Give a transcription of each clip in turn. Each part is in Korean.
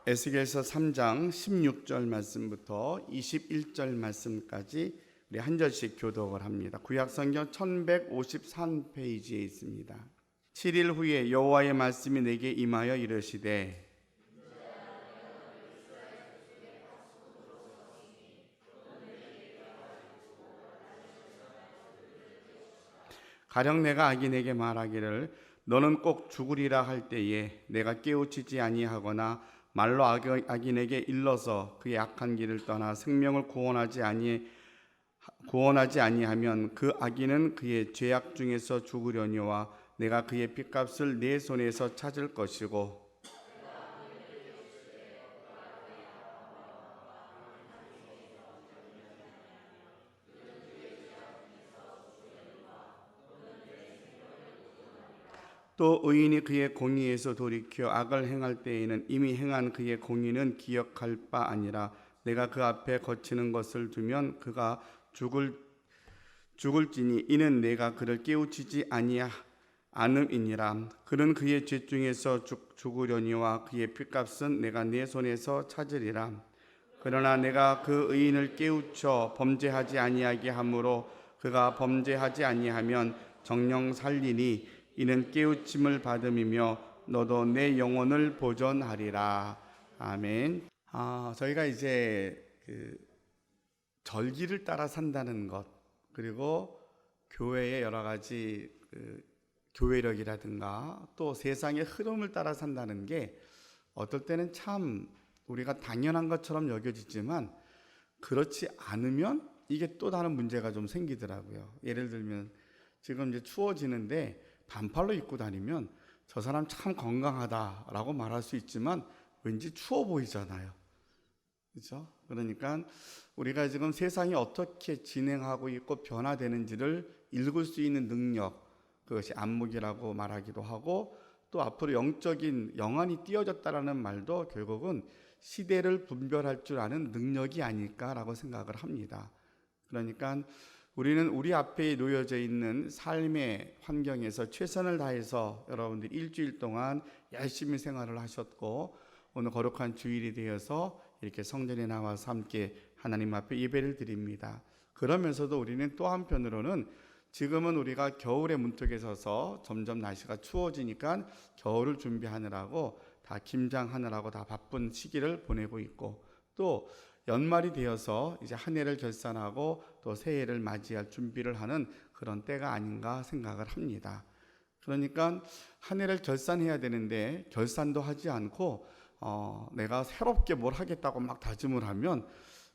에스겔서 3장 16절 말씀부터 21절 말씀까지 우리 한 절씩 교독을 합니다. 구약성경 1153페이지에 있습니다. 7일 후에 여호와의 말씀이 내게 임하여 이르시되 가령 내가 악인에게 말하기를 너는 꼭 죽으리라 할 때에 내가 깨우치지 아니하거나 말로 악인에게 일러서 그의 악한 길을 떠나 생명을 구원하지 아니하면 그 악인은 그의 죄악 중에서 죽으려니와 내가 그의 핏값을 내 손에서 찾을 것이고 또 의인이 그의 공의에서 돌이켜 악을 행할 때에는 이미 행한 그의 공의는 기억할 바 아니라 내가 그 앞에 거치는 것을 두면 그가 죽을지니 이는 내가 그를 깨우치지 않음이니라. 그는 그의 죄 중에서 죽으려니와 그의 핏값은 내가 내 손에서 찾으리라. 그러나 내가 그 의인을 깨우쳐 범죄하지 아니하게 하므로 그가 범죄하지 아니하면 정령 살리니 이는 깨우침을 받음이며 너도 내 영혼을 보존하리라. 아멘. 저희가 이제 절기를 따라 산다는 것, 그리고 교회의 여러 가지 교회력이라든가 또 세상의 흐름을 따라 산다는 게 어떨 때는 참 우리가 당연한 것처럼 여겨지지만 그렇지 않으면 이게 또 다른 문제가 좀 생기더라고요. 예를 들면 지금 이제 추워지는데 반팔로 입고 다니면 저 사람 참 건강하다라고 말할 수 있지만 왠지 추워 보이잖아요. 그렇죠? 그러니까 우리가 지금 세상이 어떻게 진행하고 있고 변화되는지를 읽을 수 있는 능력, 그것이 안목이라고 말하기도 하고 또 앞으로 영적인 영안이 띄어졌다라는 말도 결국은 시대를 분별할 줄 아는 능력이 아닐까라고 생각을 합니다. 그러니까 우리는 우리 앞에 놓여져 있는 삶의 환경에서 최선을 다해서 여러분들이 일주일 동안 열심히 생활을 하셨고 오늘 거룩한 주일이 되어서 이렇게 성전에 나와서 함께 하나님 앞에 예배를 드립니다. 그러면서도 우리는 또 한편으로는 지금은 우리가 겨울의 문턱에 서서 점점 날씨가 추워지니까 겨울을 준비하느라고 다 김장하느라고 다 바쁜 시기를 보내고 있고 또 연말이 되어서 이제 한 해를 결산하고 또 새해를 맞이할 준비를 하는 그런 때가 아닌가 생각을 합니다. 그러니까 한 해를 결산해야 되는데 결산도 하지 않고 내가 새롭게 뭘 하겠다고 막 다짐을 하면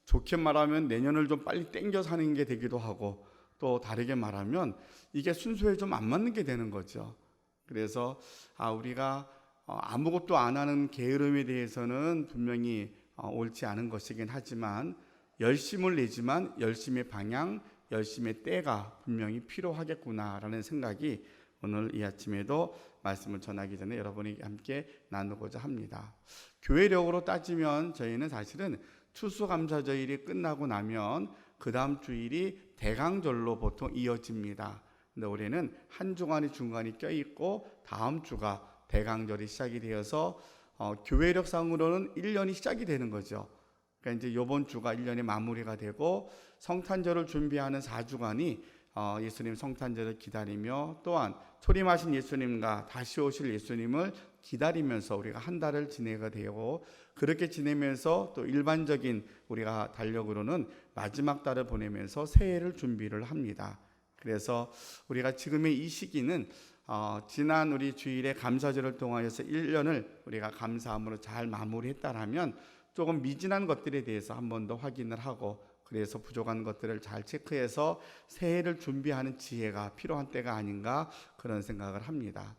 좋게 말하면 내년을 좀 빨리 땡겨 사는 게 되기도 하고 또 다르게 말하면 이게 순서에 좀 안 맞는 게 되는 거죠. 그래서 우리가 아무것도 안 하는 게으름에 대해서는 분명히 옳지 않은 것이긴 하지만 열심을 내지만 열심의 방향, 열심의 때가 분명히 필요하겠구나라는 생각이 오늘 이 아침에도 말씀을 전하기 전에 여러분이 함께 나누고자 합니다. 교회력으로 따지면 저희는 사실은 추수감사절이 끝나고 나면 그 다음 주일이 대강절로 보통 이어집니다. 근데 올해는 한 주간이 중간이 껴있고 다음 주가 대강절이 시작이 되어서 교회력상으로는 1년이 시작이 되는 거죠. 그러니까 이제 이번 주가 1년의 마무리가 되고 성탄절을 준비하는 4주간이 예수님 성탄절을 기다리며 또한 초림하신 예수님과 다시 오실 예수님을 기다리면서 우리가 한 달을 지내게 되고 그렇게 지내면서 또 일반적인 우리가 달력으로는 마지막 달을 보내면서 새해를 준비를 합니다. 그래서 우리가 지금의 이 시기는 지난 우리 주일의 감사절을 통하여서 1년을 우리가 감사함으로 잘 마무리했다라면 조금 미진한 것들에 대해서 한 번 더 확인을 하고 그래서 부족한 것들을 잘 체크해서 새해를 준비하는 지혜가 필요한 때가 아닌가 그런 생각을 합니다.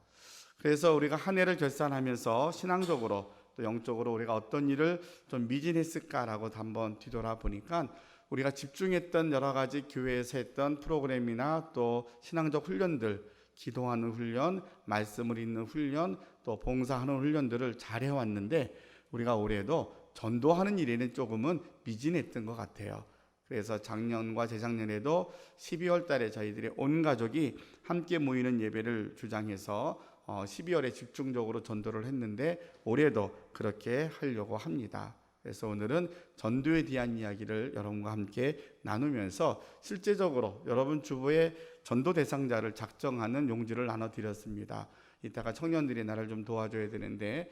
그래서 우리가 한 해를 결산하면서 신앙적으로 또 영적으로 우리가 어떤 일을 좀 미진했을까라고 한번 뒤돌아보니까 우리가 집중했던 여러 가지 교회에서 했던 프로그램이나 또 신앙적 훈련들, 기도하는 훈련, 말씀을 읽는 훈련, 또 봉사하는 훈련들을 잘 해왔는데 우리가 올해도 전도하는 일에는 조금은 미진했던 것 같아요. 그래서 작년과 재작년에도 12월 달에 저희들이 온 가족이 함께 모이는 예배를 주장해서 12월에 집중적으로 전도를 했는데 올해도 그렇게 하려고 합니다. 그래서 오늘은 전도에 대한 이야기를 여러분과 함께 나누면서 실제적으로 여러분 주부의 전도 대상자를 작정하는 용지를 나눠드렸습니다. 이따가 청년들이 나를 좀 도와줘야 되는데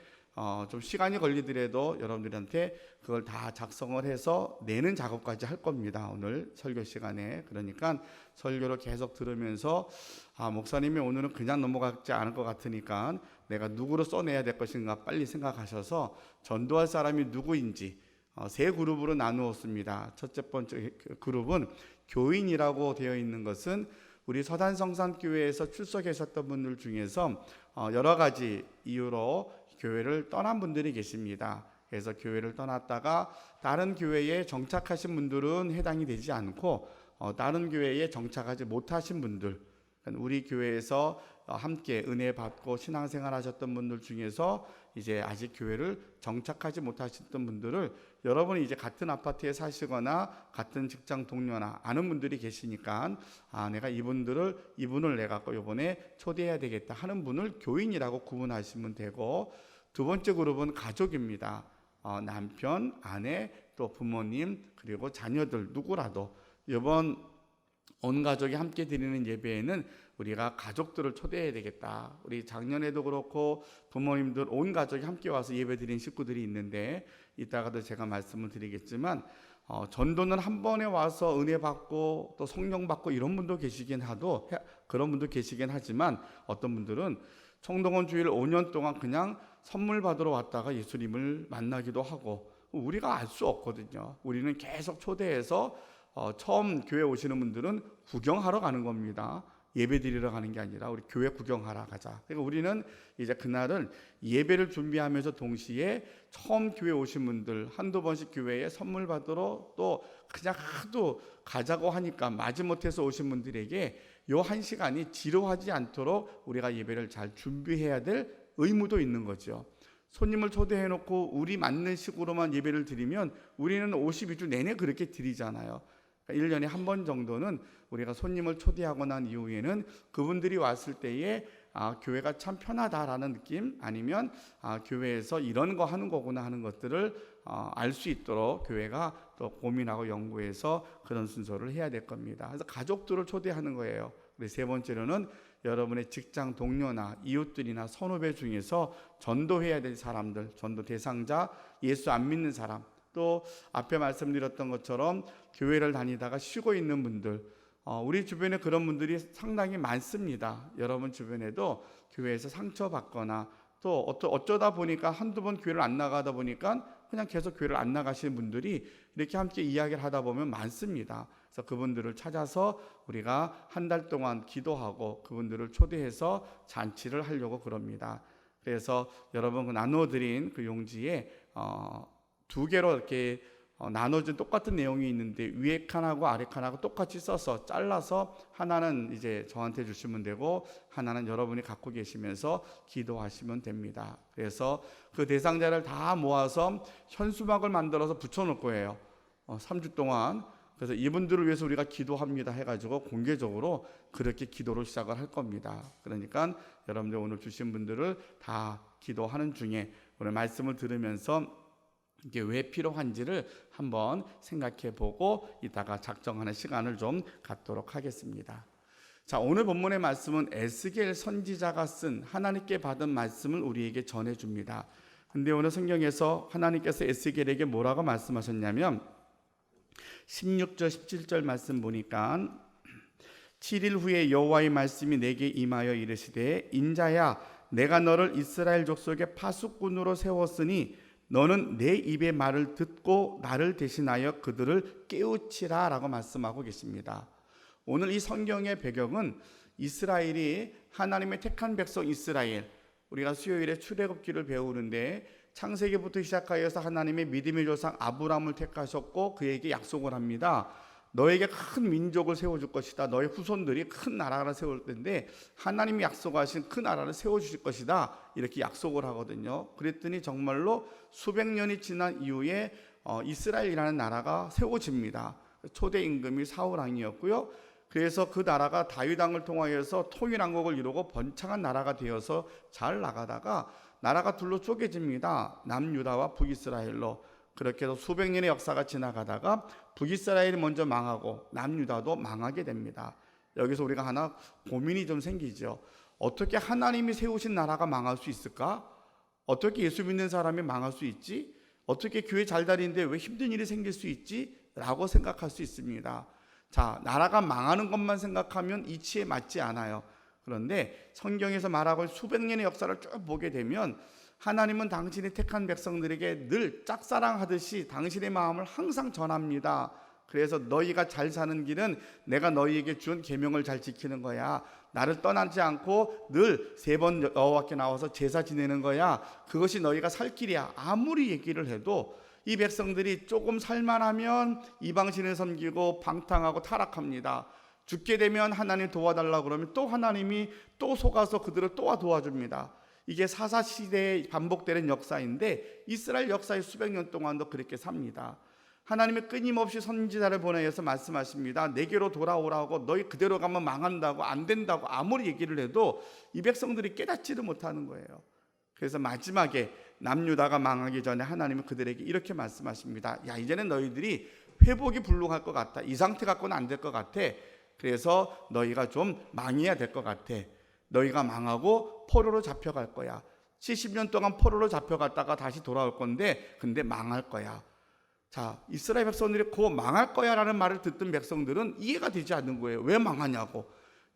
좀 시간이 걸리더라도 여러분들한테 그걸 다 작성을 해서 내는 작업까지 할 겁니다. 오늘 설교 시간에. 그러니까 설교를 계속 들으면서 목사님이 오늘은 그냥 넘어가지 않을 것 같으니까 내가 누구로 써내야 될 것인가 빨리 생각하셔서 전도할 사람이 누구인지 세 그룹으로 나누었습니다. 첫째 번째 그룹은 교인이라고 되어 있는 것은 우리 서단성산교회에서 출석하셨던 분들 중에서 여러 가지 이유로 교회를 떠난 분들이 계십니다. 그래서 교회를 떠났다가 다른 교회에 정착하신 분들은 해당이 되지 않고 다른 교회에 정착하지 못하신 분들, 우리 교회에서 함께 은혜 받고 신앙생활 하셨던 분들 중에서 이제 아직 교회를 정착하지 못하셨던 분들을 여러분이 이제 같은 아파트에 사시거나 같은 직장 동료나 아는 분들이 계시니까 내가 이분을 내가 이번에 초대해야 되겠다 하는 분을 교인이라고 구분하시면 되고, 두 번째 그룹은 가족입니다. 남편, 아내, 또 부모님, 그리고 자녀들 누구라도 이번 온 가족이 함께 드리는 예배에는 우리가 가족들을 초대해야 되겠다. 우리 작년에도 그렇고 부모님들 온 가족이 함께 와서 예배 드린 식구들이 있는데 이따가도 제가 말씀을 드리겠지만 전도는 한 번에 와서 은혜 받고 또 성령 받고 이런 분도 계시긴 그런 분도 계시긴 하지만 어떤 분들은 청동원 주일 5년 동안 그냥 선물 받으러 왔다가 예수님을 만나기도 하고 우리가 알 수 없거든요. 우리는 계속 초대해서 처음 교회 오시는 분들은 구경하러 가는 겁니다. 예배 드리러 가는 게 아니라 우리 교회 구경하러 가자. 그러니까 우리는 이제 그날은 예배를 준비하면서 동시에 처음 교회 오신 분들 한두 번씩 교회에 선물 받으러 또 그냥 하도 가자고 하니까 마지못해서 오신 분들에게 요 한 시간이 지루하지 않도록 우리가 예배를 잘 준비해야 될 의무도 있는 거죠. 손님을 초대해 놓고 우리 맞는 식으로만 예배를 드리면 우리는 52주 내내 그렇게 드리잖아요. 1년에 한 번 정도는 우리가 손님을 초대하고 난 이후에는 그분들이 왔을 때에 교회가 참 편하다라는 느낌, 아니면 교회에서 이런 거 하는 거구나 하는 것들을 알 수 있도록 교회가 또 고민하고 연구해서 그런 순서를 해야 될 겁니다. 그래서 가족들을 초대하는 거예요. 그리고 세 번째로는 여러분의 직장 동료나 이웃들이나 선후배 중에서 전도해야 될 사람들, 전도 대상자, 예수 안 믿는 사람, 또 앞에 말씀드렸던 것처럼 교회를 다니다가 쉬고 있는 분들, 우리 주변에 그런 분들이 상당히 많습니다. 여러분 주변에도 교회에서 상처받거나 또 어쩌다 보니까 한두 번 교회를 안 나가다 보니까 그냥 계속 교회를 안 나가시는 분들이 이렇게 함께 이야기를 하다 보면 많습니다. 그래서 그분들을 찾아서 우리가 한 달 동안 기도하고 그분들을 초대해서 잔치를 하려고 그럽니다. 그래서 여러분 나눠드린 그 용지에 두 개로 이렇게 나눠진 똑같은 내용이 있는데 위에 칸하고 아래 칸하고 똑같이 써서 잘라서 하나는 이제 저한테 주시면 되고 하나는 여러분이 갖고 계시면서 기도하시면 됩니다. 그래서 그 대상자를 다 모아서 현수막을 만들어서 붙여놓을 거예요. 3주 동안. 그래서 이분들을 위해서 우리가 기도합니다 해가지고 공개적으로 그렇게 기도를 시작을 할 겁니다. 그러니까 여러분들 오늘 주신 분들을 다 기도하는 중에 오늘 말씀을 들으면서 이게 왜 필요한지를 한번 생각해 보고 이따가 작정하는 시간을 좀 갖도록 하겠습니다. 자, 오늘 본문의 말씀은 에스겔 선지자가 쓴 하나님께 받은 말씀을 우리에게 전해줍니다. 근데 오늘 성경에서 하나님께서 에스겔에게 뭐라고 말씀하셨냐면 16절 17절 말씀 보니까 7일 후에 여호와의 말씀이 내게 임하여 이르시되 인자야 내가 너를 이스라엘 족속의 파수꾼으로 세웠으니 너는 내 입의 말을 듣고 나를 대신하여 그들을 깨우치라 라고 말씀하고 계십니다. 오늘 이 성경의 배경은 이스라엘이 하나님의 택한 백성 이스라엘, 우리가 수요일에 출애굽기를 배우는데 창세기부터 시작하여서 하나님의 믿음의 조상 아브라함을 택하셨고 그에게 약속을 합니다. 너에게 큰 민족을 세워줄 것이다. 너의 후손들이 큰 나라를 세울 텐데 하나님이 약속하신 그 나라를 세워주실 것이다. 이렇게 약속을 하거든요. 그랬더니 정말로 수백 년이 지난 이후에 이스라엘이라는 나라가 세워집니다. 초대 임금이 사울 왕이었고요. 그래서 그 나라가 다윗 왕을 통하여서 통일왕국을 이루고 번창한 나라가 되어서 잘 나가다가 나라가 둘로 쪼개집니다. 남유다와 북이스라엘로. 그렇게 해서 수백 년의 역사가 지나가다가 북이스라엘이 먼저 망하고 남유다도 망하게 됩니다. 여기서 우리가 하나 고민이 좀 생기죠. 어떻게 하나님이 세우신 나라가 망할 수 있을까? 어떻게 예수 믿는 사람이 망할 수 있지? 어떻게 교회 잘 다니는데 왜 힘든 일이 생길 수 있지? 라고 생각할 수 있습니다. 자, 나라가 망하는 것만 생각하면 이치에 맞지 않아요. 그런데 성경에서 말하고 수백 년의 역사를 쭉 보게 되면 하나님은 당신이 택한 백성들에게 늘 짝사랑하듯이 당신의 마음을 항상 전합니다. 그래서 너희가 잘 사는 길은 내가 너희에게 준 계명을 잘 지키는 거야. 나를 떠나지 않고 늘 3번 여호와께 나와서 제사 지내는 거야. 그것이 너희가 살 길이야. 아무리 얘기를 해도 이 백성들이 조금 살만하면 이방신을 섬기고 방탕하고 타락합니다. 죽게 되면 하나님 도와달라고 그러면 또 하나님이 또 속아서 그들을 또 도와줍니다. 이게 사사시대에 반복되는 역사인데 이스라엘 역사의 수백 년 동안도 그렇게 삽니다. 하나님이 끊임없이 선지자를 보내서 말씀하십니다. 내게로 돌아오라고. 너희 그대로 가면 망한다고, 안 된다고 아무리 얘기를 해도 이 백성들이 깨닫지를 못하는 거예요. 그래서 마지막에 남유다가 망하기 전에 하나님은 그들에게 이렇게 말씀하십니다. 야, 이제는 너희들이 회복이 불능할 것 같다. 이 상태 갖고는 안 될 것 같아. 그래서 너희가 좀 망해야 될 것 같아. 너희가 망하고 포로로 잡혀갈 거야. 70년 동안 포로로 잡혀갔다가 다시 돌아올 건데 근데 망할 거야. 자, 이스라엘 백성들이 그 망할 거야 라는 말을 듣던 백성들은 이해가 되지 않는 거예요. 왜 망하냐고.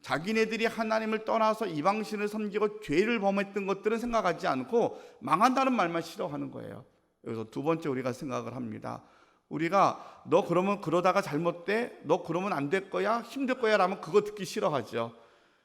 자기네들이 하나님을 떠나서 이방신을 섬기고 죄를 범했던 것들은 생각하지 않고 망한다는 말만 싫어하는 거예요. 여기서 두 번째 우리가 생각을 합니다. 우리가 너 그러면 그러다가 잘못돼? 너 그러면 안 될 거야? 힘들 거야? 라면 그거 듣기 싫어하죠.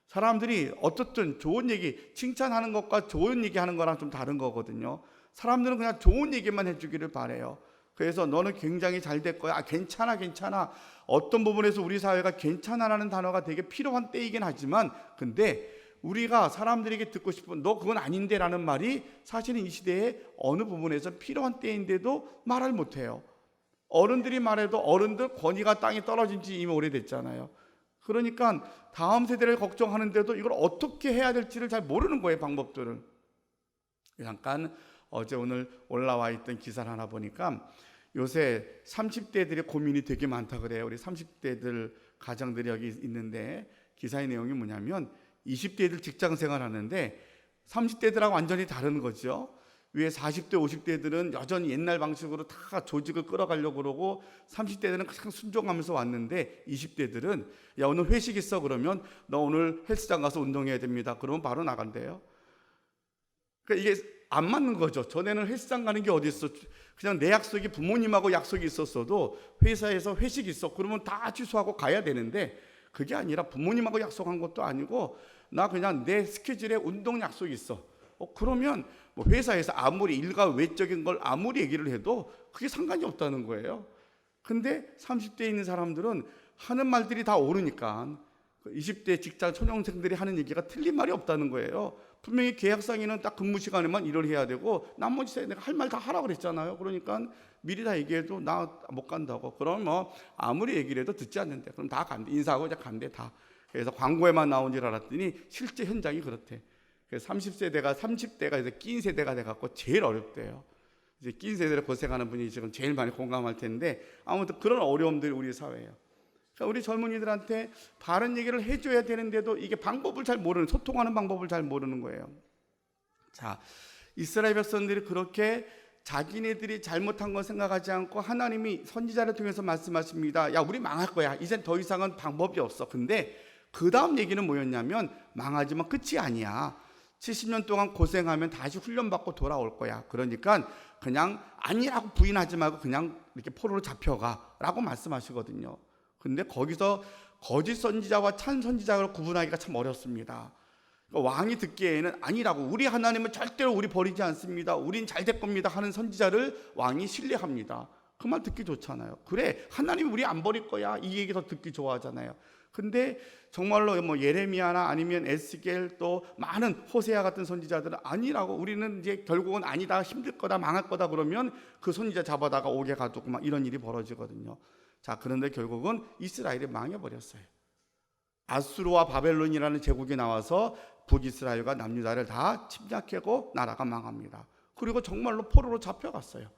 사람들이 어떻든 좋은 얘기, 칭찬하는 것과 좋은 얘기하는 거랑 좀 다른 거거든요. 사람들은 그냥 좋은 얘기만 해주기를 바래요. 그래서 너는 굉장히 잘 될 거야. 괜찮아, 괜찮아. 어떤 부분에서 우리 사회가 괜찮아라는 단어가 되게 필요한 때이긴 하지만 근데 우리가 사람들에게 듣고 싶은 너 그건 아닌데 라는 말이 사실은 이 시대에 어느 부분에서 필요한 때인데도 말을 못해요. 어른들이 말해도 어른들 권위가 땅에 떨어진 지 이미 오래됐잖아요. 그러니까 다음 세대를 걱정하는데도 이걸 어떻게 해야 될지를 잘 모르는 거예요. 방법들을. 잠깐 어제 오늘 올라와 있던 기사를 하나 보니까 요새 30대들의 고민이 되게 많다 그래요. 우리 30대들 가정들이 여기 있는데 기사의 내용이 뭐냐면 20대들 직장 생활하는데 30대들하고 완전히 다른 거죠. 위에 40대 50대들은 여전히 옛날 방식으로 다 조직을 끌어가려고 그러고 30대들은 그냥 순종하면서 왔는데 20대들은 야 오늘 회식 있어 그러면 너 오늘 헬스장 가서 운동해야 됩니다. 그러면 바로 나간대요. 그러니까 이게 안 맞는 거죠. 전에는 헬스장 가는 게 어디 있어. 그냥 내 약속이 부모님하고 약속이 있었어도 회사에서 회식이 있어. 그러면 다 취소하고 가야 되는데 그게 아니라 부모님하고 약속한 것도 아니고 나 그냥 내 스케줄에 운동 약속이 있어. 그러면 뭐 회사에서 아무리 일과 외적인 걸 아무리 얘기를 해도 그게 상관이 없다는 거예요. 근데 30대에 있는 사람들은 하는 말들이 다 옳으니까 20대 직장 초년생들이 하는 얘기가 틀린 말이 없다는 거예요. 분명히 계약상에는 딱 근무 시간에만 일을 해야 되고 나머지 내가 할 말 다 하라고 그랬잖아요. 그러니까 미리 다 얘기해도 나 못 간다고. 그럼 뭐 아무리 얘기를 해도 듣지 않는데. 그럼 다 간대. 인사하고 이제 간대 다. 그래서 광고에만 나온 줄 알았더니 실제 현장이 그렇대. 그래서 30대가 이제 낀 세대가 돼갖고 제일 어렵대요. 이제 낀 세대를 고생하는 분이 지금 제일 많이 공감할 텐데 아무튼 그런 어려움들이 우리 사회예요. 그러니까 우리 젊은이들한테 바른 얘기를 해줘야 되는데도 이게 방법을 잘 모르는, 소통하는 방법을 잘 모르는 거예요. 자, 이스라엘 백성들이 그렇게 자기네들이 잘못한 건 생각하지 않고 하나님이 선지자를 통해서 말씀하십니다. 야, 우리 망할 거야. 이젠 더 이상은 방법이 없어. 근데 그 다음 얘기는 뭐였냐면 망하지만 끝이 아니야. 70년 동안 고생하면 다시 훈련받고 돌아올 거야. 그러니까 그냥 아니라고 부인하지 말고 그냥 이렇게 포로로 잡혀가 라고 말씀하시거든요. 근데 거기서 거짓 선지자와 참 선지자를 구분하기가 참 어렵습니다. 왕이 듣기에는 아니라고, 우리 하나님은 절대로 우리 버리지 않습니다, 우린 잘 될 겁니다 하는 선지자를 왕이 신뢰합니다. 그 말 듣기 좋잖아요. 그래, 하나님이 우리 안 버릴 거야, 이 얘기 더 듣기 좋아하잖아요. 근데 정말로 뭐 예레미야나 아니면 에스겔 또 많은 호세아 같은 선지자들은 아니라고, 우리는 이제 결국은 아니다, 힘들 거다, 망할 거다 그러면 그 선지자 잡아다가 옥에 가두고 막 이런 일이 벌어지거든요. 자, 그런데 결국은 이스라엘이 망해버렸어요. 아수르와 바벨론이라는 제국이 나와서 북이스라엘과 남유다를 다 침략하고 나라가 망합니다. 그리고 정말로 포로로 잡혀갔어요.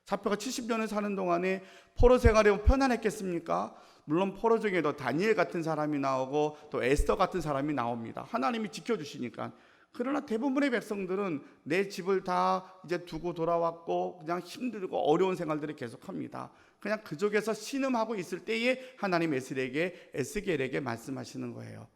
잡혀가 70년을 사는 동안에 포로 생활이 편안했겠습니까? 물론 포로 중에도 다니엘 같은 사람이 나오고 또 에스더 같은 사람이 나옵니다. 하나님이 지켜주시니까. 그러나 대부분의 백성들은 내 집을 다 이제 두고 돌아왔고 그냥 힘들고 어려운 생활들을 계속합니다. 그냥 그쪽에서 신음하고 있을 때에 하나님 에스겔에게 말씀하시는 거예요.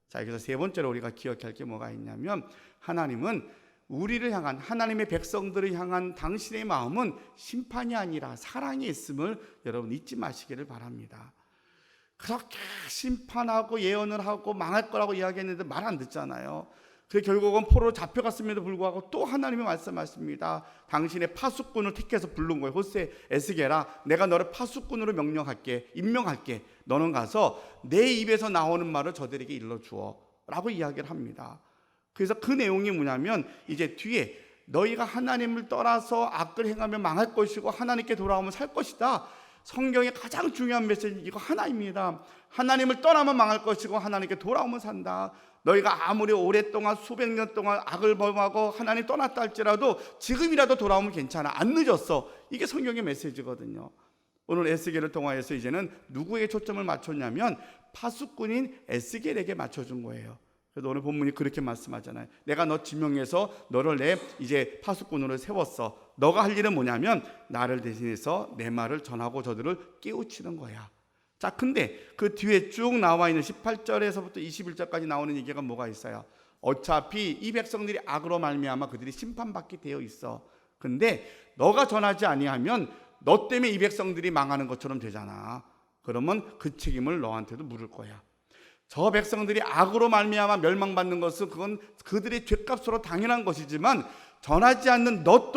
자, 여기서 세 번째로 우리가 기억할 게 뭐가 있냐면, 하나님은 우리를 향한, 하나님의 백성들을 향한 당신의 마음은 심판이 아니라 사랑이 있음을 여러분 잊지 마시기를 바랍니다. 그렇게 심판하고 예언을 하고 망할 거라고 이야기했는데 말 안 듣잖아요. 그래서 결국은 포로로 잡혀갔음에도 불구하고 또 하나님이 말씀하십니다. 당신의 파수꾼을 택해서 부른 거예요. 호세, 에스겔아, 내가 너를 파수꾼으로 임명할게. 너는 가서 내 입에서 나오는 말을 저들에게 일러주어 라고 이야기를 합니다. 그래서 그 내용이 뭐냐면, 이제 뒤에 너희가 하나님을 떠나서 악을 행하면 망할 것이고 하나님께 돌아오면 살 것이다. 성경의 가장 중요한 메시지 이거 하나입니다. 하나님을 떠나면 망할 것이고 하나님께 돌아오면 산다. 너희가 아무리 오랫동안 수백 년 동안 악을 범하고 하나님 떠났다 할지라도 지금이라도 돌아오면 괜찮아. 안 늦었어. 이게 성경의 메시지거든요. 오늘 에스겔을 통하여서 이제는 누구에게 초점을 맞췄냐면 파수꾼인 에스겔에게 맞춰준 거예요. 그래서 오늘 본문이 그렇게 말씀하잖아요. 내가 너 지명해서 너를 내 이제 파수꾼으로 세웠어. 너가 할 일은 뭐냐면 나를 대신해서 내 말을 전하고 저들을 깨우치는 거야. 자, 근데 그 뒤에 쭉 나와 있는 18절에서부터 21절까지 나오는 얘기가 뭐가 있어요? 어차피 이 백성들이 악으로 말미암아 그들이 심판받게 되어 있어. 근데 너가 전하지 아니하면 너 때문에 이 백성들이 망하는 것처럼 되잖아. 그러면 그 책임을 너한테도 물을 거야. 저 백성들이 악으로 말미암아 멸망받는 것은 그건 그들의 죄값으로 당연한 것이지만 전하지 않는 너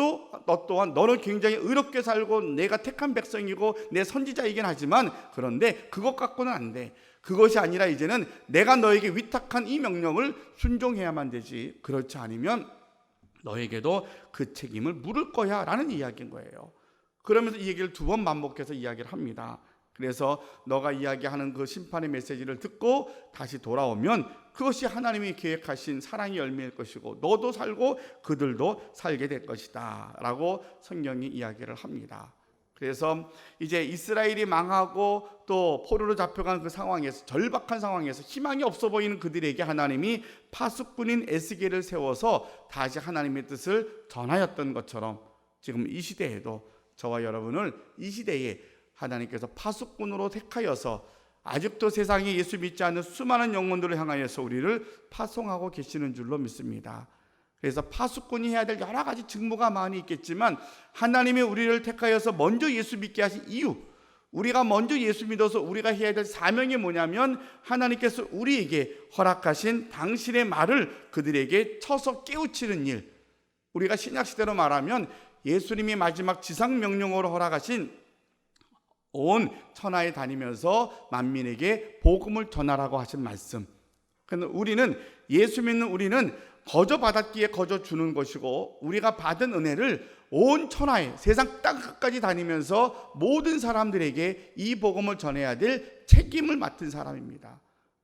또한 너는 굉장히 의롭게 살고 내가 택한 백성이고 내 선지자이긴 하지만 그런데 그것 갖고는 안 돼. 그것이 아니라 이제는 내가 너에게 위탁한 이 명령을 순종해야만 되지. 그렇지 않으면 너에게도 그 책임을 물을 거야 라는 이야기인 거예요. 그러면서 이 얘기를 두 번 반복해서 이야기를 합니다. 그래서 너가 이야기하는 그 심판의 메시지를 듣고 다시 돌아오면 그것이 하나님이 계획하신 사랑의 열매일 것이고 너도 살고 그들도 살게 될 것이다 라고 성경이 이야기를 합니다. 그래서 이제 이스라엘이 망하고 또 포로로 잡혀간 그 상황에서, 절박한 상황에서 희망이 없어 보이는 그들에게 하나님이 파수꾼인 에스겔을 세워서 다시 하나님의 뜻을 전하였던 것처럼 지금 이 시대에도 저와 여러분을 이 시대에 하나님께서 파수꾼으로 택하여서 아직도 세상에 예수 믿지 않는 수많은 영혼들을 향하여서 우리를 파송하고 계시는 줄로 믿습니다. 그래서 파수꾼이 해야 될 여러 가지 직무가 많이 있겠지만 하나님이 우리를 택하여서 먼저 예수 믿게 하신 이유, 우리가 먼저 예수 믿어서 우리가 해야 될 사명이 뭐냐면 하나님께서 우리에게 허락하신 당신의 말을 그들에게 쳐서 깨우치는 일, 우리가 신약시대로 말하면 예수님이 마지막 지상명령으로 허락하신 온 천하에 다니면서 만민에게 복음을 전하라고 하신 말씀. 그런데 우리는, 예수 믿는 우리는 거저 받았기에 거저 주는 것이고 우리가 받은 은혜를 온 천하에, 세상 땅끝까지 다니면서 모든 사람들에게 이 복음을 전해야 될 책임을 맡은 사람입니다.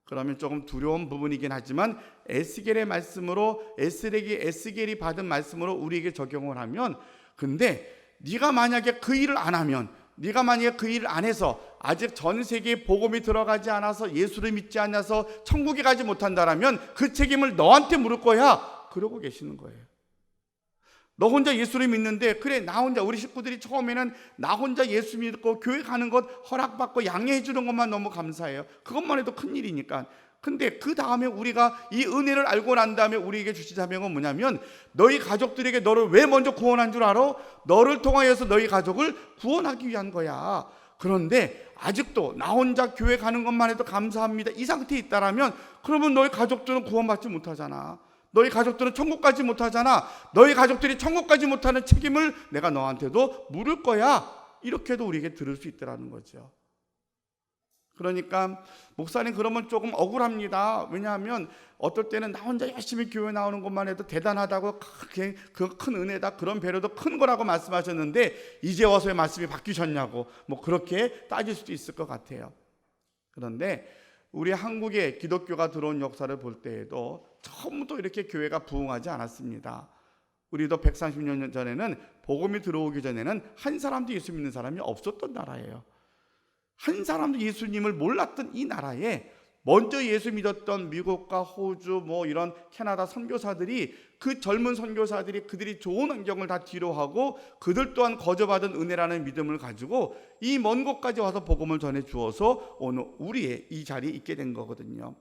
그러면 조금 두려운 부분이긴 하지만 에스겔의 말씀으로, 에스겔이 받은 말씀으로 우리에게 적용을 하면, 근데 네가 만약에 그 일을 안 하면, 네가 만약에 그 일을 안 해서 아직 전 세계에 복음이 들어가지 않아서 예수를 믿지 않아서 천국에 가지 못한다라면 그 책임을 너한테 물을 거야. 그러고 계시는 거예요. 너 혼자 예수를 믿는데, 그래 나 혼자, 우리 식구들이 처음에는 나 혼자 예수 믿고 교회 가는 것 허락받고 양해해 주는 것만 너무 감사해요. 그것만 해도 큰일이니까. 근데 그 다음에 우리가 이 은혜를 알고 난 다음에 우리에게 주신 사명은 뭐냐면 너희 가족들에게 너를 왜 먼저 구원한 줄 알아? 너를 통하여서 너희 가족을 구원하기 위한 거야. 그런데 아직도 나 혼자 교회 가는 것만 해도 감사합니다, 이 상태에 있다라면 그러면 너희 가족들은 구원받지 못하잖아. 너희 가족들은 천국 가지 못하잖아. 너희 가족들이 천국 가지 못하는 책임을 내가 너한테도 물을 거야. 이렇게도 우리에게 들을 수 있다는 거죠. 그러니까 목사님 그러면 조금 억울합니다. 왜냐하면 어떨 때는 나 혼자 열심히 교회 나오는 것만 해도 대단하다고, 그 큰 은혜다, 그런 배려도 큰 거라고 말씀하셨는데 이제 와서 왜 말씀이 바뀌셨냐고 뭐 그렇게 따질 수도 있을 것 같아요. 그런데 우리 한국에 기독교가 들어온 역사를 볼 때에도 처음부터 이렇게 교회가 부흥하지 않았습니다. 우리도 130년 전에는 복음이 들어오기 전에는 한 사람도 예수 믿는 사람이 없었던 나라예요. 한 사람도 예수님을 몰랐던 이 나라에 먼저 예수 믿었던 미국과 호주 이런 캐나다 선교사들이, 그 젊은 선교사들이 그들이 좋은 환경을 다 뒤로하고 그들 또한 거저받은 은혜라는 믿음을 가지고 이 먼 곳까지 와서 복음을 전해 주어서 오늘 우리의 이 자리에 있게 된 거거든요.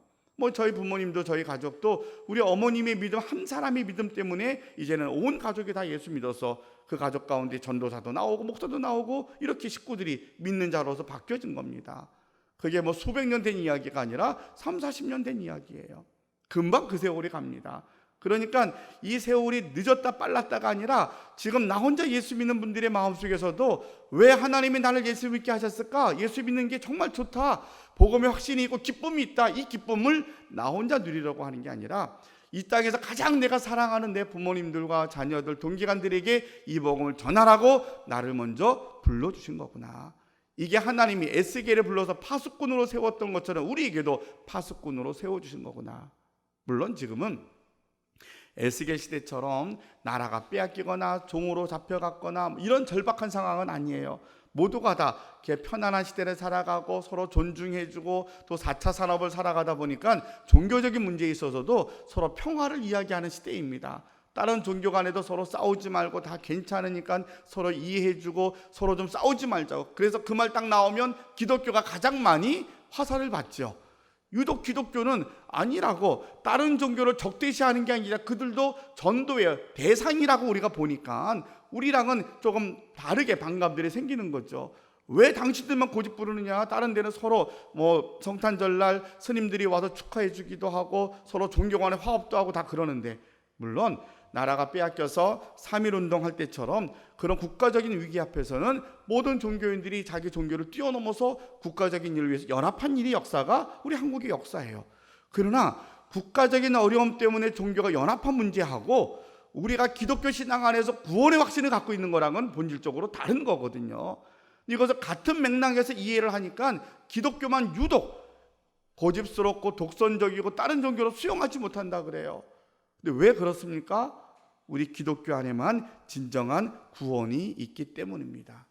저희 부모님도 저희 가족도 우리 어머님의 믿음, 한 사람의 믿음 때문에 이제는 온 가족이 다 예수 믿어서 그 가족 가운데 전도사도 나오고 목사도 나오고 이렇게 식구들이 믿는 자로서 바뀌어진 겁니다. 그게 수백 년 된 이야기가 아니라 3, 40년 된 이야기예요. 금방 그 세월이 갑니다. 그러니까 이 세월이 늦었다 빨랐다가 아니라 지금 나 혼자 예수 믿는 분들의 마음속에서도 왜 하나님이 나를 예수 믿게 하셨을까? 예수 믿는 게 정말 좋다, 복음의 확신이 있고 기쁨이 있다, 이 기쁨을 나 혼자 누리려고 하는 게 아니라 이 땅에서 가장 내가 사랑하는 내 부모님들과 자녀들, 동기간들에게 이 복음을 전하라고 나를 먼저 불러주신 거구나. 이게 하나님이 에스겔을 불러서 파수꾼으로 세웠던 것처럼 우리에게도 파수꾼으로 세워주신 거구나. 물론 지금은 에스겔 시대처럼 나라가 빼앗기거나 종으로 잡혀갔거나 이런 절박한 상황은 아니에요. 모두가 다 편안한 시대를 살아가고 서로 존중해주고 또 4차 산업을 살아가다 보니까 종교적인 문제에 있어서도 서로 평화를 이야기하는 시대입니다. 다른 종교 간에도 서로 싸우지 말고 다 괜찮으니까 서로 이해해주고 서로 좀 싸우지 말자고. 그래서 그 말 딱 나오면 기독교가 가장 많이 화살을 받죠. 유독 기독교는 아니라고, 다른 종교를 적대시하는 게 아니라 그들도 전도의 대상이라고 우리가 보니까 우리랑은 조금 다르게 반감들이 생기는 거죠. 왜 당신들만 고집 부르느냐? 다른 데는 서로 성탄절날 스님들이 와서 축하해 주기도 하고 서로 종교 간에 화합도 하고 다 그러는데, 물론 나라가 빼앗겨서 3.1운동 할 때처럼 그런 국가적인 위기 앞에서는 모든 종교인들이 자기 종교를 뛰어넘어서 국가적인 일을 위해서 연합한 일이 역사가 우리 한국의 역사예요. 그러나 국가적인 어려움 때문에 종교가 연합한 문제하고 우리가 기독교 신앙 안에서 구원의 확신을 갖고 있는 거랑은 본질적으로 다른 거거든요. 이것을 같은 맥락에서 이해를 하니까 기독교만 유독 고집스럽고 독선적이고 다른 종교로 수용하지 못한다 그래요. 근데 왜 그렇습니까? 우리 기독교 안에만 진정한 구원이 있기 때문입니다.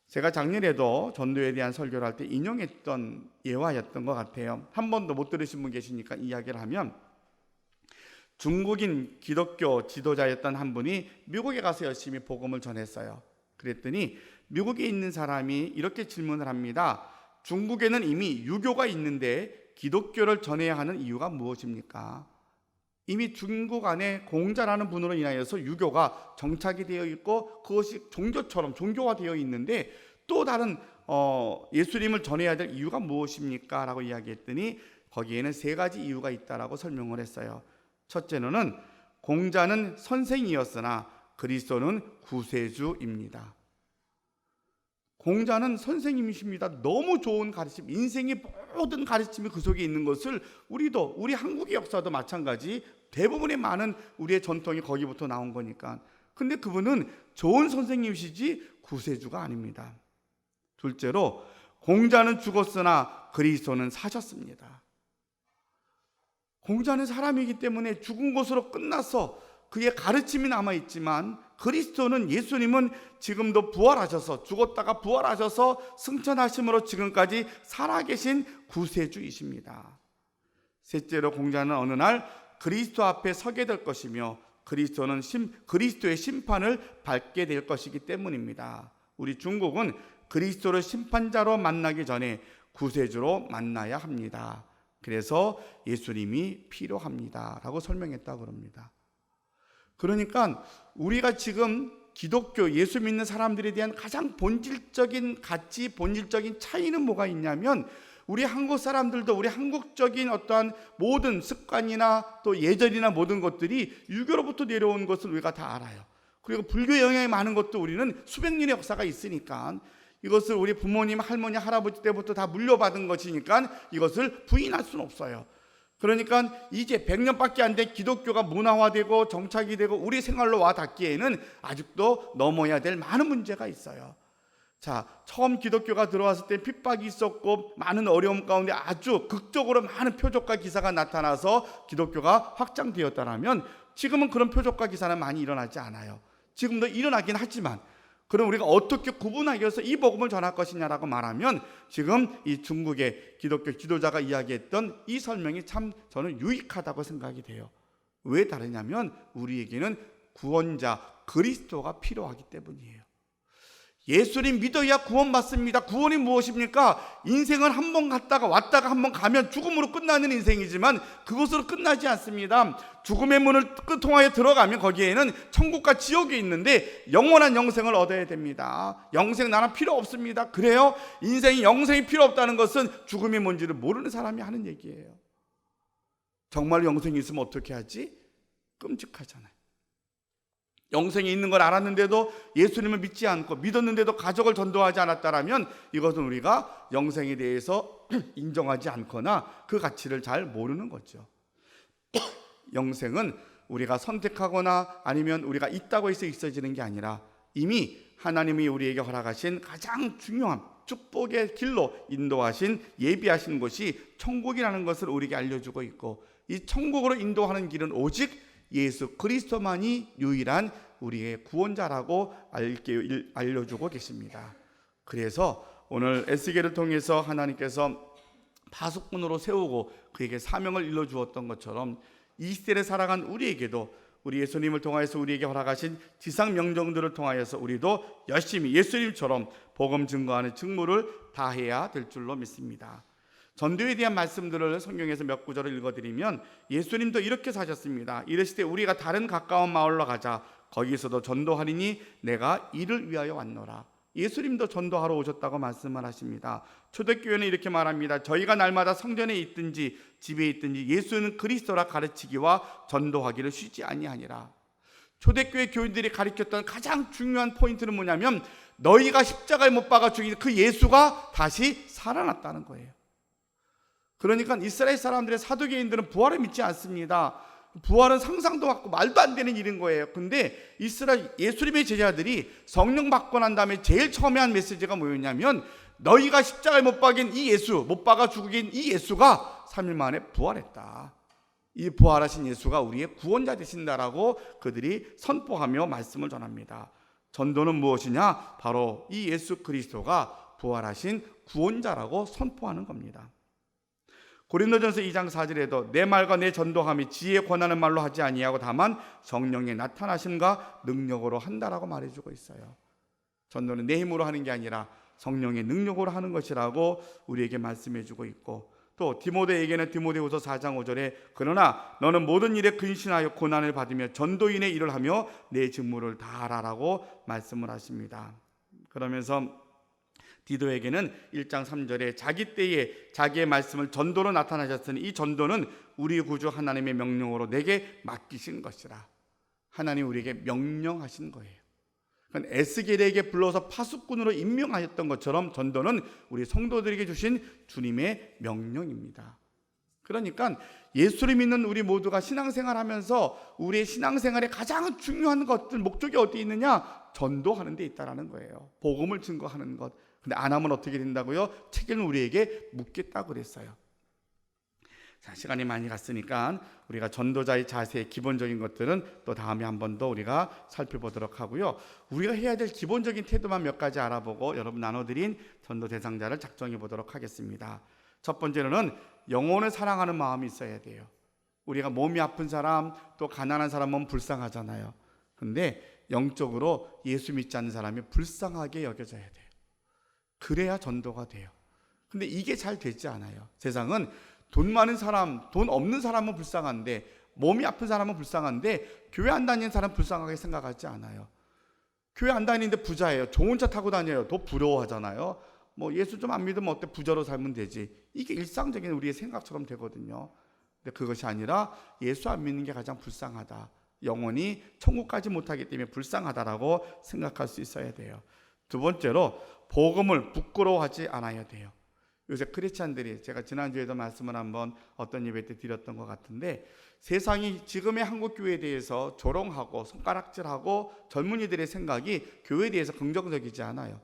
제가 작년에도 전도에 대한 설교를 할 때 인용했던 예화였던 것 같아요. 한 번도 못 들으신 분 계시니까 이야기를 하면, 중국인 기독교 지도자였던 한 분이 미국에 가서 열심히 복음을 전했어요. 그랬더니 미국에 있는 사람이 이렇게 질문을 합니다. 중국에는 이미 유교가 있는데 기독교를 전해야 하는 이유가 무엇입니까? 이미 중국 안에 공자라는 분으로 인하여서 유교가 정착이 되어 있고 그것이 종교처럼 종교화되어 있는데 또 다른 예수님을 전해야 될 이유가 무엇입니까? 라고 이야기했더니 거기에는 3가지 이유가 있다라고 설명을 했어요. 첫째는 공자는 선생이었으나 그리스도는 구세주입니다. 공자는 선생님이십니다. 너무 좋은 가르침, 인생의 모든 가르침이 그 속에 있는 것을 우리도, 우리 한국의 역사도 마찬가지, 대부분의 많은 우리의 전통이 거기부터 나온 거니까. 근데 그분은 좋은 선생님이시지 구세주가 아닙니다. 둘째로 공자는 죽었으나 그리스도는 사셨습니다. 공자는 사람이기 때문에 죽은 것으로 끝나서 그의 가르침이 남아있지만 그리스도는, 예수님은 지금도 부활하셔서, 죽었다가 부활하셔서 승천하심으로 지금까지 살아계신 구세주이십니다. 셋째로 공자는 어느 날 그리스도 앞에 서게 될 것이며 그리스도는 그리스도의 심판을 받게 될 것이기 때문입니다. 우리 중국은 그리스도를 심판자로 만나기 전에 구세주로 만나야 합니다. 그래서 예수님이 필요합니다 라고 설명했다고 합니다. 그러니까 우리가 지금 기독교, 예수 믿는 사람들에 대한 가장 본질적인 가치, 본질적인 차이는 뭐가 있냐면, 우리 한국 사람들도 우리 한국적인 어떠한 모든 습관이나 또 예절이나 모든 것들이 유교로부터 내려온 것을 우리가 다 알아요. 그리고 불교 영향이 많은 것도 우리는 수백 년의 역사가 있으니까 이것을 우리 부모님, 할머니, 할아버지 때부터 다 물려받은 것이니까 이것을 부인할 수는 없어요. 그러니까 이제 100년밖에 안 된 기독교가 문화화되고 정착이 되고 우리 생활로 와 닿기에는 아직도 넘어야 될 많은 문제가 있어요. 자, 처음 기독교가 들어왔을 때 핍박이 있었고 많은 어려움 가운데 아주 극적으로 많은 표적과 기사가 나타나서 기독교가 확장되었다면 지금은 그런 표적과 기사는 많이 일어나지 않아요. 지금도 일어나긴 하지만 그럼 우리가 어떻게 구분하기 위해서 이 복음을 전할 것이냐라고 말하면 지금 이 중국의 기독교 지도자가 이야기했던 이 설명이 참 저는 유익하다고 생각이 돼요. 왜 다르냐면 우리에게는 구원자 그리스도가 필요하기 때문이에요. 예수님 믿어야 구원받습니다. 구원이 무엇입니까? 인생은 한 번 갔다가 왔다가 한 번 가면 죽음으로 끝나는 인생이지만 그것으로 끝나지 않습니다. 죽음의 문을 통하여 들어가면 거기에는 천국과 지옥이 있는데 영원한 영생을 얻어야 됩니다. 영생 나는 필요 없습니다. 그래요? 인생이 영생이 필요 없다는 것은 죽음이 뭔지를 모르는 사람이 하는 얘기예요. 정말 영생이 있으면 어떻게 하지? 끔찍하잖아요. 영생이 있는 걸 알았는데도 예수님을 믿지 않고 믿었는데도 가족을 전도하지 않았다라면 이것은 우리가 영생에 대해서 인정하지 않거나 그 가치를 잘 모르는 거죠. 영생은 우리가 선택하거나 아니면 우리가 있다고 해서 있어지는 게 아니라 이미 하나님이 우리에게 허락하신 가장 중요한 축복의 길로 인도하신 예비하신 것이 천국이라는 것을 우리에게 알려주고 있고 이 천국으로 인도하는 길은 오직 예수 그리스도만이 유일한 우리의 구원자라고 알려주고 계십니다. 그래서 오늘 에스겔을 통해서 하나님께서 파수꾼으로 세우고 그에게 사명을 일러주었던 것처럼 이 시대를 살아간 우리에게도 우리 예수님을 통하여서 우리에게 허락하신 지상 명령들을 통하여서 우리도 열심히 예수님처럼 복음 증거하는 직무를 다해야 될 줄로 믿습니다. 전도에 대한 말씀들을 성경에서 몇 구절을 읽어드리면 예수님도 이렇게 사셨습니다. 이르시되 우리가 다른 가까운 마을로 가자. 거기서도 전도하리니 내가 이를 위하여 왔노라. 예수님도 전도하러 오셨다고 말씀을 하십니다. 초대교회는 이렇게 말합니다. 저희가 날마다 성전에 있든지 집에 있든지 예수는 그리스도라 가르치기와 전도하기를 쉬지 아니하니라. 초대교회 교인들이 가르쳤던 가장 중요한 포인트는 뭐냐면 너희가 십자가에 못 박아 죽인 그 예수가 다시 살아났다는 거예요. 그러니까 이스라엘 사람들의 사두개인들은 부활을 믿지 않습니다. 부활은 상상도 받고 말도 안 되는 일인 거예요. 근데 이스라엘 예수님의 제자들이 성령 받고 난 다음에 제일 처음에 한 메시지가 뭐였냐면 너희가 십자가에 못 박인 이 예수, 못 박아 죽인 이 예수가 3일 만에 부활했다. 이 부활하신 예수가 우리의 구원자 되신다라고 그들이 선포하며 말씀을 전합니다. 전도는 무엇이냐? 바로 이 예수 그리스도가 부활하신 구원자라고 선포하는 겁니다. 고린도전서 2장 4절에도 내 말과 내 전도함이 지혜에 권하는 말로 하지 아니하고 다만 성령의 나타나심과 능력으로 한다라고 말해주고 있어요. 전도는 내 힘으로 하는 게 아니라 성령의 능력으로 하는 것이라고 우리에게 말씀해주고 있고 또 디모데에게는 디모데후서 4장 5절에 그러나 너는 모든 일에 근신하여 고난을 받으며 전도인의 일을 하며 내 직무를 다하라라고 말씀을 하십니다. 그러면서 디도에게는 1장 3절에 자기 때에 자기의 말씀을 전도로 나타나셨으니 이 전도는 우리 구주 하나님의 명령으로 내게 맡기신 것이라. 하나님 우리에게 명령하신 거예요. 그러니까 에스겔에게 불러서 파수꾼으로 임명하셨던 것처럼 전도는 우리 성도들에게 주신 주님의 명령입니다. 그러니까 예수를 믿는 우리 모두가 신앙생활하면서 우리의 신앙생활의 가장 중요한 것들 목적이 어디 있느냐? 전도하는 데 있다라는 거예요. 복음을 증거하는 것. 근데 안 하면 어떻게 된다고요? 책임을 우리에게 묻겠다고 그랬어요. 자, 시간이 많이 갔으니까 우리가 전도자의 자세의 기본적인 것들은 또 다음에 한 번 더 우리가 살펴보도록 하고요. 우리가 해야 될 기본적인 태도만 몇 가지 알아보고 여러분 나눠드린 전도 대상자를 작성해 보도록 하겠습니다. 첫 번째로는 영혼을 사랑하는 마음이 있어야 돼요. 우리가 몸이 아픈 사람 또 가난한 사람은 불쌍하잖아요. 근데 영적으로 예수 믿지 않는 사람이 불쌍하게 여겨져야 돼요. 그래야 전도가 돼요. 근데 이게 잘 되지 않아요. 세상은 돈 많은 사람, 돈 없는 사람은 불쌍한데 몸이 아픈 사람은 불쌍한데 교회 안 다니는 사람은 불쌍하게 생각하지 않아요. 교회 안 다니는데 부자예요. 좋은 차 타고 다녀요. 더 부러워하잖아요. 뭐 예수 좀 안 믿으면 어때? 부자로 살면 되지. 이게 일상적인 우리의 생각처럼 되거든요. 근데 그것이 아니라 예수 안 믿는 게 가장 불쌍하다. 영원히 천국 가지 못하기 때문에 불쌍하다라고 생각할 수 있어야 돼요. 두 번째로 복음을 부끄러워하지 않아야 돼요. 요새 크리스찬들이 제가 지난주에도 말씀을 한번 어떤 예배 때 드렸던 것 같은데 세상이 지금의 한국 교회에 대해서 조롱하고 손가락질하고 젊은이들의 생각이 교회에 대해서 긍정적이지 않아요.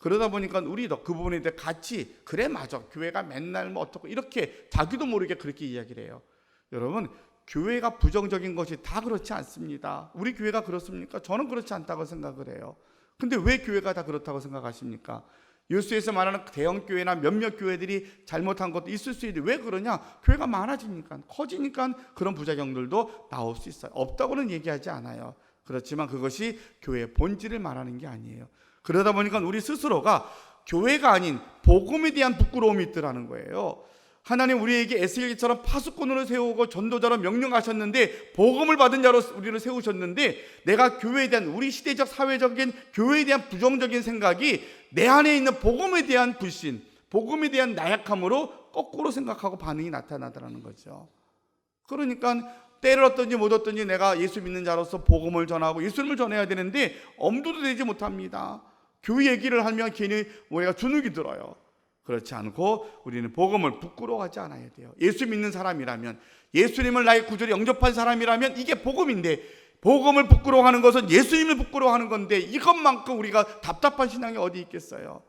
그러다 보니까 우리도 그 부분에 대해 같이 그래 맞아 교회가 맨날 뭐 어떻고 이렇게 자기도 모르게 그렇게 이야기를 해요. 여러분, 교회가 부정적인 것이 다 그렇지 않습니다. 우리 교회가 그렇습니까? 저는 그렇지 않다고 생각을 해요. 근데 왜 교회가 다 그렇다고 생각하십니까? 예수에서 말하는 대형 교회나 몇몇 교회들이 잘못한 것도 있을 수 있는데 왜 그러냐? 교회가 많아지니까, 커지니까 그런 부작용들도 나올 수 있어요. 없다고는 얘기하지 않아요. 그렇지만 그것이 교회의 본질을 말하는 게 아니에요. 그러다 보니까 우리 스스로가 교회가 아닌 복음에 대한 부끄러움이 있더라는 거예요. 하나님 우리에게 에스겔처럼 파수꾼으로 세우고 전도자로 명령하셨는데, 복음을 받은 자로 우리를 세우셨는데, 내가 교회에 대한, 우리 시대적 사회적인 교회에 대한 부정적인 생각이 내 안에 있는 복음에 대한 불신, 복음에 대한 나약함으로 거꾸로 생각하고 반응이 나타나더라는 거죠. 그러니까 때를 얻든지 못 얻든지 내가 예수 믿는 자로서 복음을 전하고 예수님을 전해야 되는데 엄두도 내지 못합니다. 교회 얘기를 하면 괜히 우리가 주눅이 들어요. 그렇지 않고 우리는 복음을 부끄러워하지 않아야 돼요. 예수 믿는 사람이라면, 예수님을 나의 구주로 영접한 사람이라면 이게 복음인데, 복음을 부끄러워하는 것은 예수님을 부끄러워하는 건데, 이것만큼 우리가 답답한 신앙이 어디 있겠어요.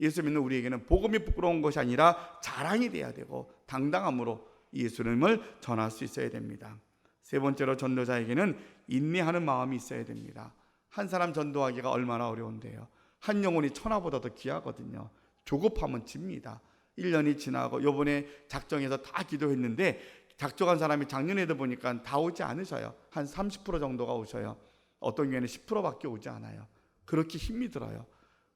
예수 믿는 우리에게는 복음이 부끄러운 것이 아니라 자랑이 돼야 되고 당당함으로 예수님을 전할 수 있어야 됩니다. 세 번째로, 전도자에게는 인내하는 마음이 있어야 됩니다. 한 사람 전도하기가 얼마나 어려운데요. 한 영혼이 천하보다 더 귀하거든요. 조급하면 집니다. 1년이 지나고 요번에 작정해서 다 기도했는데 작정한 사람이 작년에도 보니까 다 오지 않으셔요. 한 30% 정도가 오셔요. 어떤 교회는 10%밖에 오지 않아요. 그렇게 힘이 들어요.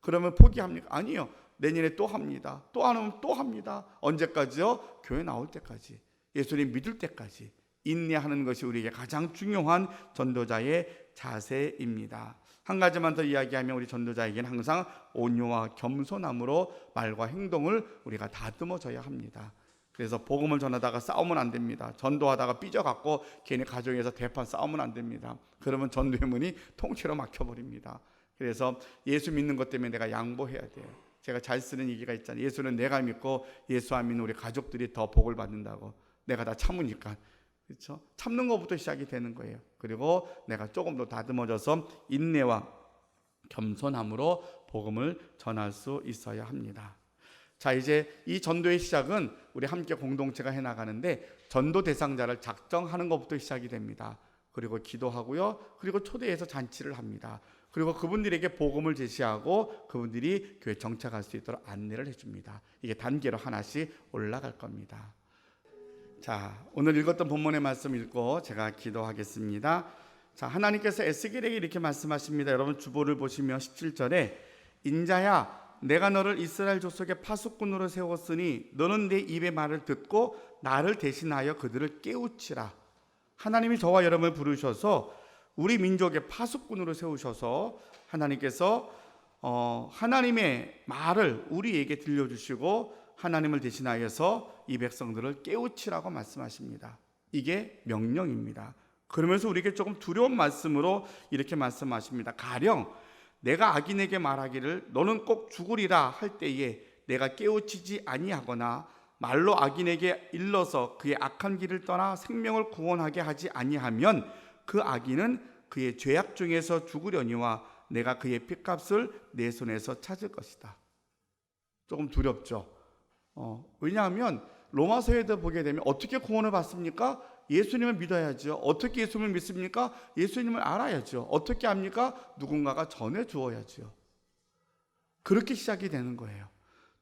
그러면 포기합니까? 아니요. 내년에 또 합니다. 또 안 하면 또 합니다. 언제까지요? 교회 나올 때까지, 예수님 믿을 때까지 인내하는 것이 우리에게 가장 중요한 전도자의 자세입니다. 한 가지만 더 이야기하면, 우리 전도자에게는 항상 온유와 겸손함으로 말과 행동을 우리가 다듬어져야 합니다. 그래서 복음을 전하다가 싸우면 안 됩니다. 전도하다가 삐져갖고 괜히 가정에서 대판 싸우면 안 됩니다. 그러면 전도의 문이 통째로 막혀버립니다. 그래서 예수 믿는 것 때문에 내가 양보해야 돼요. 제가 잘 쓰는 얘기가 있잖아요. 예수는 내가 믿고 예수 안 믿는 우리 가족들이 더 복을 받는다고. 내가 다 참으니까. 그렇죠? 참는 것부터 시작이 되는 거예요. 그리고 내가 조금 더 다듬어져서 인내와 겸손함으로 복음을 전할 수 있어야 합니다. 자, 이제 이 전도의 시작은 우리 함께 공동체가 해나가는데, 전도 대상자를 작정하는 것부터 시작이 됩니다. 그리고 기도하고요. 그리고 초대해서 잔치를 합니다. 그리고 그분들에게 복음을 제시하고 그분들이 교회 정착할 수 있도록 안내를 해줍니다. 이게 단계로 하나씩 올라갈 겁니다. 자, 오늘 읽었던 본문의 말씀 읽고 제가 기도하겠습니다. 자, 하나님께서 에스겔에게 이렇게 말씀하십니다. 여러분 주보를 보시면 17절에, 인자야, 내가 너를 이스라엘 족속의 파수꾼으로 세웠으니 너는 내 입의 말을 듣고 나를 대신하여 그들을 깨우치라. 하나님이 저와 여러분을 부르셔서 우리 민족의 파수꾼으로 세우셔서 하나님께서 하나님의 말을 우리에게 들려주시고 하나님을 대신하여서 이 백성들을 깨우치라고 말씀하십니다. 이게 명령입니다. 그러면서 우리에게 조금 두려운 말씀으로 이렇게 말씀하십니다. 가령 내가 악인에게 말하기를 너는 꼭 죽으리라 할 때에 내가 깨우치지 아니하거나 말로 악인에게 일러서 그의 악한 길을 떠나 생명을 구원하게 하지 아니하면 그 악인은 그의 죄악 중에서 죽으려니와 내가 그의 핏값을 내 손에서 찾을 것이다. 조금 두렵죠. 왜냐하면 로마서에도 보게 되면 어떻게 구원을 받습니까? 예수님을 믿어야죠. 어떻게 예수님을 믿습니까? 예수님을 알아야죠. 어떻게 합니까? 누군가가 전해 주어야죠. 그렇게 시작이 되는 거예요.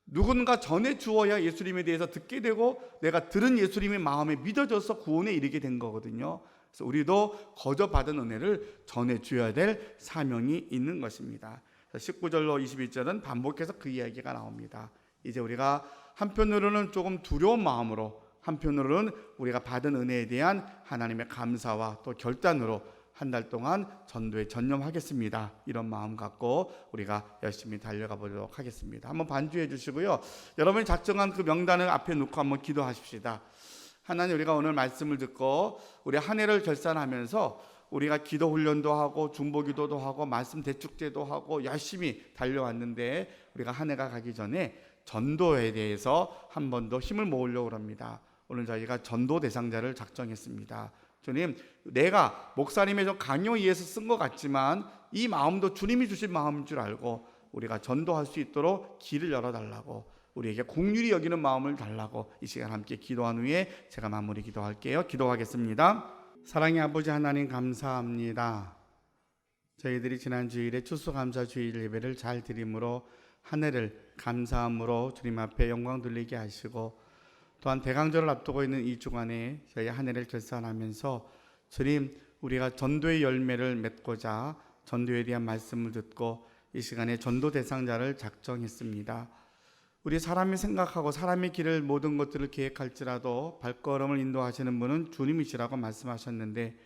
누군가 전해 주어야 예수님에 대해서 듣게 되고 내가 들은 예수님의 마음에 믿어져서 구원에 이르게 된 거거든요. 그래서 우리도 거저 받은 은혜를 전해 주어야 될 사명이 있는 것입니다. 19절로 21절은 반복해서 그 이야기가 나옵니다. 이제 우리가 한편으로는 조금 두려운 마음으로, 한편으로는 우리가 받은 은혜에 대한 하나님의 감사와 또 결단으로 한 달 동안 전도에 전념하겠습니다. 이런 마음 갖고 우리가 열심히 달려가 보도록 하겠습니다. 한번 반주해 주시고요. 여러분이 작정한 그 명단을 앞에 놓고 한번 기도하십시다. 하나님, 우리가 오늘 말씀을 듣고 우리 한 해를 결산하면서 우리가 기도 훈련도 하고 중보기도도 하고 말씀 대축제도 하고 열심히 달려왔는데, 우리가 한 해가 가기 전에 전도에 대해서 한 번 더 힘을 모으려고 합니다. 오늘 저희가 전도 대상자를 작정했습니다. 주님, 내가 목사님의 좀 강요에 의해서 쓴 것 같지만 이 마음도 주님이 주신 마음인 줄 알고 우리가 전도할 수 있도록 길을 열어달라고, 우리에게 긍휼히 여기는 마음을 달라고 이 시간 함께 기도한 후에 제가 마무리 기도할게요. 기도하겠습니다. 사랑의 아버지 하나님, 감사합니다. 저희들이 지난 주일에 추수감사 주일 예배를 잘 드림으로 한 해를 감사함으로 주님 앞에 영광 돌리게 하시고, 또한 대강절을 앞두고 있는 이 주간에 저희 한 해를 결산하면서 주님, 우리가 전도의 열매를 맺고자 전도에 대한 말씀을 듣고 이 시간에 전도 대상자를 작정했습니다. 우리 사람이 생각하고 사람의 길을 모든 것들을 계획할지라도 발걸음을 인도하시는 분은 주님이시라고 말씀하셨는데,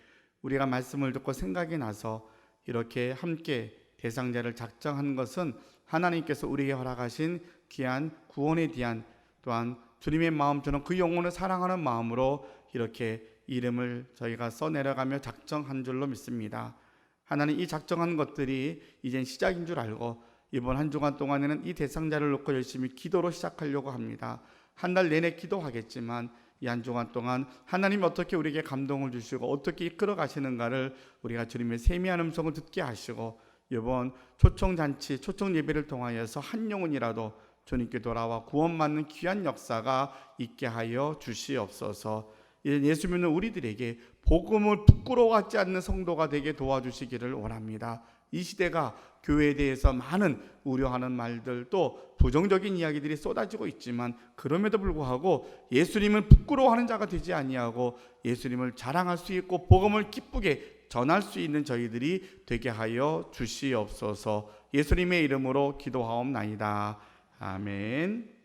우리가 말씀을 듣고 생각이 나서 이렇게 함께 대상자를 작정한 것은 하나님께서 우리에게 허락하신 귀한 구원에 대한, 또한 주님의 마음처럼 그 영혼을 사랑하는 마음으로 이렇게 이름을 저희가 써내려가며 작정한 줄로 믿습니다. 하나님, 이 작정한 것들이 이젠 시작인 줄 알고 이번 한 주간 동안에는 이 대상자를 놓고 열심히 기도로 시작하려고 합니다. 한 달 내내 기도하겠지만 이 한 주간 동안 하나님이 어떻게 우리에게 감동을 주시고 어떻게 이끌어 가시는가를 우리가 주님의 세미한 음성을 듣게 하시고, 이번 초청잔치, 초청 예배를 통하여서 한 영혼이라도 주님께 돌아와 구원받는 귀한 역사가 있게 하여 주시옵소서. 예수 믿는 우리들에게 복음을 부끄러워하지 않는 성도가 되게 도와주시기를 원합니다. 이 시대가 교회에 대해서 많은 우려하는 말들, 또 부정적인 이야기들이 쏟아지고 있지만 그럼에도 불구하고 예수님을 부끄러워하는 자가 되지 아니하고 예수님을 자랑할 수 있고 복음을 기쁘게 전할 수 있는 저희들이 되게 하여 주시옵소서. 예수님의 이름으로 기도하옵나이다. 아멘.